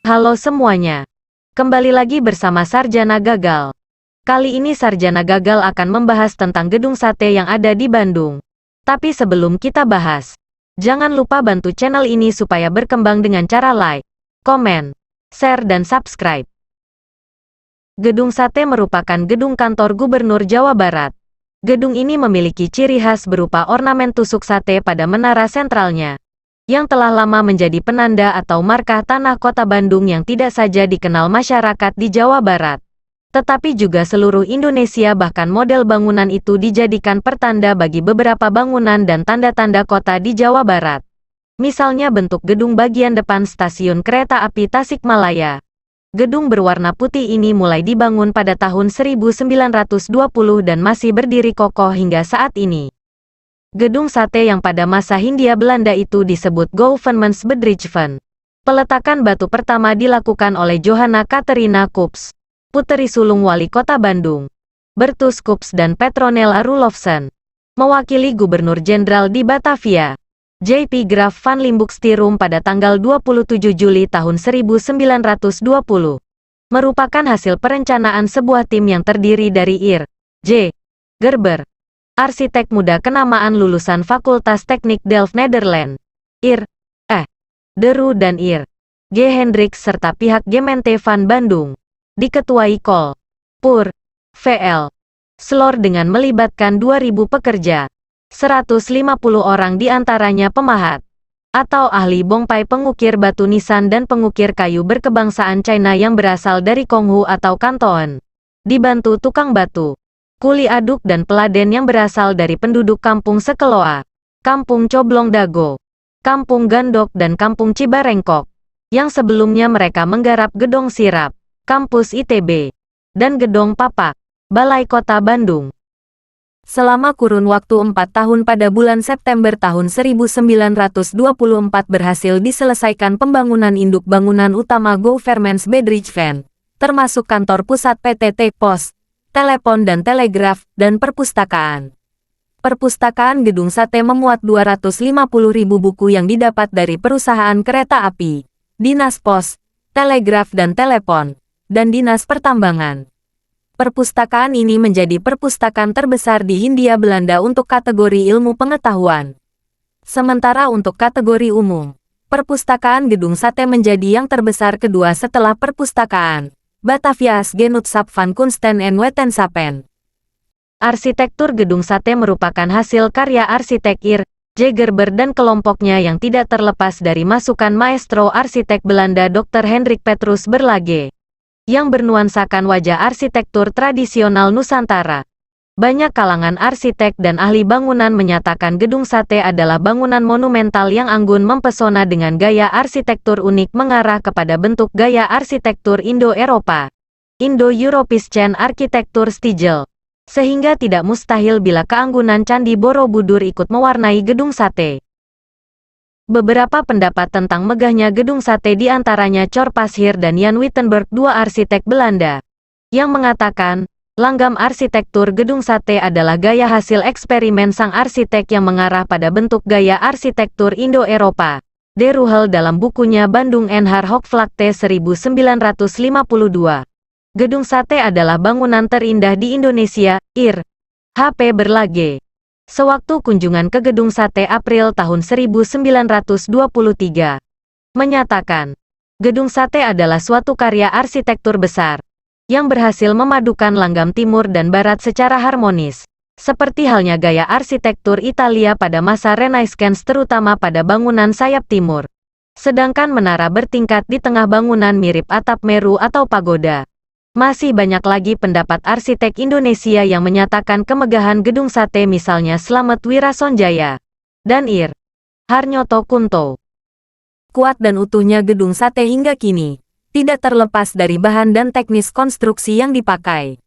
Halo semuanya. Kembali lagi bersama Sarjana Gagal. Kali ini Sarjana Gagal akan membahas tentang gedung sate yang ada di Bandung. Tapi sebelum kita bahas, jangan lupa bantu channel ini supaya berkembang dengan cara like, komen, share dan subscribe. Gedung Sate merupakan gedung kantor Gubernur Jawa Barat. Gedung ini memiliki ciri khas berupa ornamen tusuk sate pada menara sentralnya, yang telah lama menjadi penanda atau markah tanah kota Bandung yang tidak saja dikenal masyarakat di Jawa Barat, tetapi juga seluruh Indonesia. Bahkan model bangunan itu dijadikan pertanda bagi beberapa bangunan dan tanda-tanda kota di Jawa Barat. Misalnya bentuk gedung bagian depan stasiun kereta api Tasikmalaya. Gedung berwarna putih ini mulai dibangun pada tahun 1920 dan masih berdiri kokoh hingga saat ini. Gedung sate yang pada masa Hindia Belanda itu disebut Gouvernementsbedrijven. Peletakan batu pertama dilakukan oleh Johanna Catharina Coops, puteri sulung wali kota Bandung, Bertus Coops dan Petronella Roelofsen. Mewakili Gubernur Jenderal di Batavia, J.P. Graaf van Limburg-Stirum pada tanggal 27 Juli tahun 1920. Merupakan hasil perencanaan sebuah tim yang terdiri dari Ir. J. Gerber, arsitek muda kenamaan lulusan Fakultas Teknik Delft Nederland, Ir. De Roo dan Ir. G. Hendricks serta pihak Gemeente van Bandung. Diketuai Col. Pur. V.L. Sloor dengan melibatkan 2.000 pekerja. 150 orang diantaranya pemahat atau ahli bongpai, pengukir batu nisan dan pengukir kayu berkebangsaan China yang berasal dari Konghu atau Kanton. Dibantu tukang batu, kuli aduk dan peladen yang berasal dari penduduk Kampung Sekeloa, Kampung Coblong Dago, Kampung Gandok dan Kampung Cibarengkok, yang sebelumnya mereka menggarap Gedong Sirap, Kampus ITB, dan Gedong Papak, Balai Kota Bandung. Selama kurun waktu 4 tahun pada bulan September tahun 1924 berhasil diselesaikan pembangunan induk bangunan utama Gouvernementsbedrijven, termasuk kantor pusat PTT, pos, telepon dan telegraf, dan perpustakaan. Perpustakaan Gedung Sate memuat 250.000 buku yang didapat dari perusahaan kereta api, dinas pos, telegraf dan telepon, dan dinas pertambangan. Perpustakaan ini menjadi perpustakaan terbesar di Hindia Belanda untuk kategori ilmu pengetahuan. Sementara untuk kategori umum, perpustakaan Gedung Sate menjadi yang terbesar kedua setelah perpustakaan Batavia's Genootschap van Kunsten en Wetenschappen. Arsitektur Gedung Sate merupakan hasil karya arsitek Ir. J. Gerber dan kelompoknya yang tidak terlepas dari masukan maestro arsitek Belanda Dr. Hendrik Petrus Berlage, yang bernuansakan wajah arsitektur tradisional Nusantara. Banyak kalangan arsitek dan ahli bangunan menyatakan Gedung Sate adalah bangunan monumental yang anggun mempesona dengan gaya arsitektur unik mengarah kepada bentuk gaya arsitektur Indo-Eropa, Indo-European arsitektur Stigel, sehingga tidak mustahil bila keanggunan Candi Borobudur ikut mewarnai Gedung Sate. Beberapa pendapat tentang megahnya Gedung Sate diantaranya Cor Pasheer dan Jan Wittenberg, dua arsitek Belanda, yang mengatakan, langgam arsitektur Gedung Sate adalah gaya hasil eksperimen sang arsitek yang mengarah pada bentuk gaya arsitektur Indo-Eropa. De Ruhel dalam bukunya Bandung en haar Hoogvlakte 1952. Gedung Sate adalah bangunan terindah di Indonesia, Ir. H.P. Berlage. Sewaktu kunjungan ke Gedung Sate April tahun 1923, menyatakan, Gedung Sate adalah suatu karya arsitektur besar, yang berhasil memadukan langgam timur dan barat secara harmonis, seperti halnya gaya arsitektur Italia pada masa Renaissance terutama pada bangunan sayap timur. Sedangkan menara bertingkat di tengah bangunan mirip atap Meru atau pagoda. Masih banyak lagi pendapat arsitek Indonesia yang menyatakan kemegahan Gedung Sate, misalnya Slamet Wirasonjaya dan Ir. Harnyoto Kunto. Kuat dan utuhnya Gedung Sate hingga kini tidak terlepas dari bahan dan teknis konstruksi yang dipakai.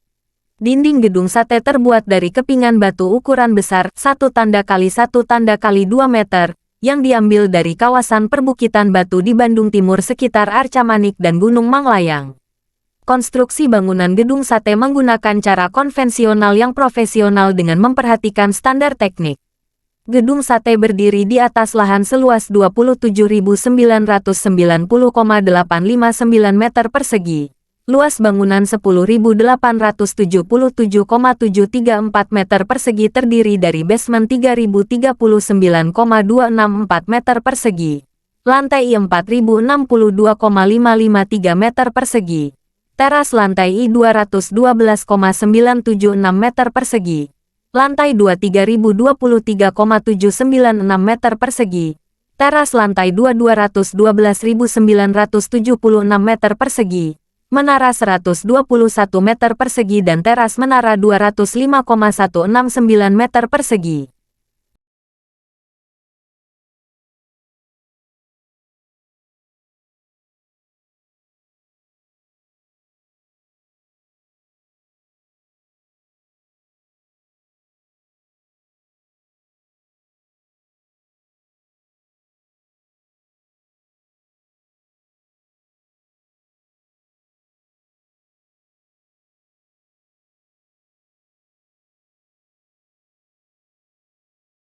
Dinding Gedung Sate terbuat dari kepingan batu ukuran besar 1x1 x 2 meter yang diambil dari kawasan perbukitan batu di Bandung Timur sekitar Arcamanik dan Gunung Manglayang. Konstruksi bangunan Gedung Sate menggunakan cara konvensional yang profesional dengan memperhatikan standar teknik. Gedung sate berdiri di atas lahan seluas 27.990,859 meter persegi. Luas bangunan 10.877,734 meter persegi terdiri dari basement 3.039,264 meter persegi. Lantai I 4.062,553 meter persegi. Teras lantai I 212,976 meter persegi. Lantai 2 3.023,796 meter persegi. Teras lantai 2 212.976 meter persegi. Menara 121 meter persegi dan teras menara 205,169 meter persegi.